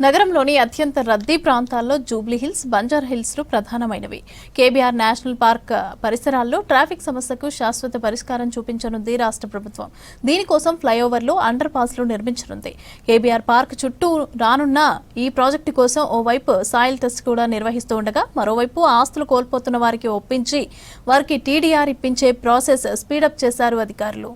నగరంలోని అత్యంత రద్దీ ప్రాంతాల్లో జూబ్లీహిల్స్, బంజారాహిల్స్లు ప్రధానమైనవి. కేబీఆర్ నేషనల్ పార్క్ పరిసరాల్లో ట్రాఫిక్ సమస్యకు శాశ్వత పరిష్కారం చూపించనుంది రాష్ట్ర ప్రభుత్వం. దీనికోసం ఫ్లైఓవర్లు, అండర్ పాస్లు నిర్మించనుంది. కేబీఆర్ పార్క్ చుట్టూ రానున్న ఈ ప్రాజెక్టు కోసం ఓవైపు సాయిల్ టెస్ట్ కూడా నిర్వహిస్తూ ఉండగా, మరోవైపు ఆస్తులు కోల్పోతున్న వారికి ఒప్పించి వారికి టీడీఆర్ ఇప్పించే ప్రాసెస్ స్పీడప్ చేశారు అధికారులు.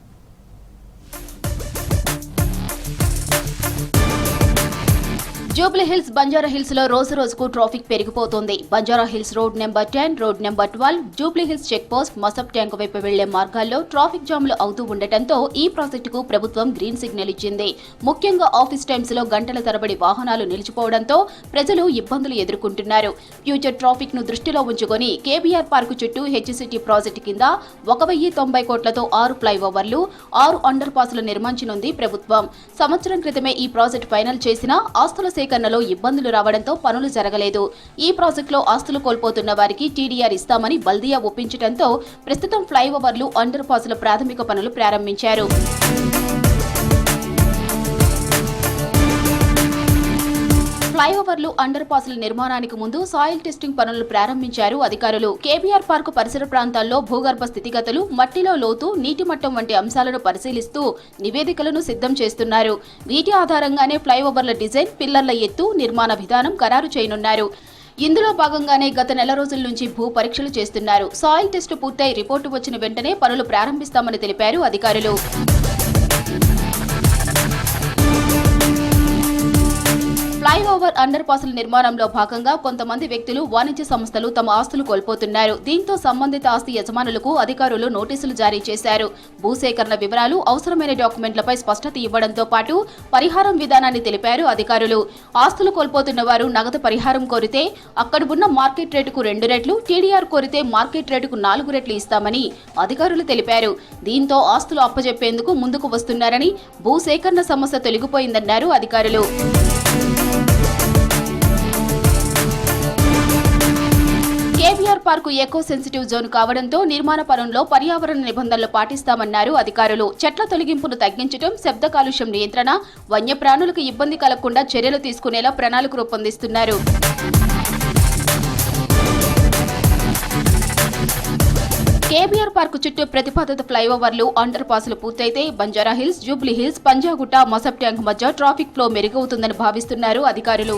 జూబ్లీహిల్స్, బంజారాహిల్స్ లో రోజు రోజుకు ట్రాఫిక్ పెరిగిపోతోంది. Banjara Hills road number 10, road number 12, Jubilee Hills check post, Masab tank వైపు వెళ్లే మార్గాల్లో ట్రాఫిక్ జామ్లు అవుతూ ఉండటంతో ఈ ప్రాజెక్టుకు ప్రభుత్వం గ్రీన్ సిగ్నల్ ఇచ్చింది. ముఖ్యంగా ఆఫీస్ టైమ్స్ లో గంటల తరబడి వాహనాలు నిలిచిపోవడంతో ప్రజలు ఇబ్బందులు ఎదుర్కొంటున్నారు. ఫ్యూచర్ ట్రాఫిక్ ను దృష్టిలో ఉంచుకొని కేబీఆర్ పార్కు చుట్టూ హెచ్సిటీ ప్రాజెక్టు కింద 1090 కోట్లతో 6 ఫ్లైఓవర్లు, 6 అండర్ పాస్లు నిర్మించనుంది ప్రభుత్వం. సంవత్సరం క్రితమే ఈ ప్రాజెక్టు ఫైనల్ చేసిన ఆస్తుల సేకరణలో ఇబ్బందులు రావడంతో పనులు జరగలేదు. ఈ ప్రాజెక్టులో ఆస్తులు కోల్పోతున్న వారికి టీడీఆర్ ఇస్తామని బల్దియా ఒప్పించడంతో ప్రస్తుతం ఫ్లైఓవర్లు, అండర్ పాస్ల ప్రాథమిక పనులు ప్రారంభించారు. ఫ్లైఓవర్లు, అండర్ పాస్ల నిర్మాణానికి ముందు సాయిల్ టెస్టింగ్ పనులు ప్రారంభించారు అధికారులు. కేబీఆర్ పార్కు పరిసర ప్రాంతాల్లో భూగర్భ స్థితిగతులు, మట్టిలో లోతు, నీటి మట్టం వంటి అంశాలను పరిశీలిస్తూ నివేదికలను సిద్ధం చేస్తున్నారు. వీటి ఆధారంగానే ఫ్లైఓవర్ల డిజైన్, పిల్లర్ల ఎత్తు, నిర్మాణ విధానం ఖరారు చేయనున్నారు. ఇందులో భాగంగానే గత నెల రోజుల నుంచి భూ పరీక్షలు చేస్తున్నారు. సాయిల్ టెస్టు పూర్తయి రిపోర్టు వచ్చిన వెంటనే పనులు ప్రారంభిస్తామని తెలిపారు అధికారులు. ఫ్లైఓవర్, అండర్ పాస్ల నిర్మాణంలో భాగంగా కొంతమంది వ్యక్తులు, వాణిజ్య సంస్థలు తమ ఆస్తులు కోల్పోతున్నారు. దీంతో సంబంధిత ఆస్తి యజమానులకు అధికారులు నోటీసులు జారీ చేశారు. భూసేకరణ వివరాలు, అవసరమైన డాక్యుమెంట్లపై స్పష్టత ఇవ్వడంతో పాటు పరిహారం విధానాన్ని తెలిపారు అధికారులు. ఆస్తులు కోల్పోతున్న వారు నగదు పరిహారం కోరితే అక్కడ ఉన్న మార్కెట్ రేటుకు 2 రెట్లు, టీడీఆర్ కోరితే మార్కెట్ రేటుకు 4 రెట్లు ఇస్తామని అధికారులు తెలిపారు. దీంతో ఆస్తులు అప్పజెప్పేందుకు ముందుకు వస్తున్నారని, భూసేకరణ సమస్య తొలగిపోయిందన్నారు అధికారులు. KBR park echo sensitive zone కావడంతో నిర్మాణ పనుల్లో పర్యావరణ నిబంధనలు పాటిస్తామన్నారు అధికారులు. చెట్ల తొలగింపును తగ్గించడం, శబ్ద కాలుష్యం నియంత్రణ, వన్యప్రాణులకు ఇబ్బంది కలగకుండా చర్యలు తీసుకునేలా ప్రణాళిక రూపొందిస్తున్నారు. కేబీఆర్ పార్కు చుట్టూ ప్రతిపాదిత ఫ్లైఓవర్లు, అండర్ పాస్లు పూర్తయితే బంజారాహిల్స్, జూబ్లీహిల్స్, పంజాగుట్ట, మసబ్ ట్యాంక్ మధ్య ట్రాఫిక్ ఫ్లో మెరుగవుతుందని భావిస్తున్నారు అధికారులు.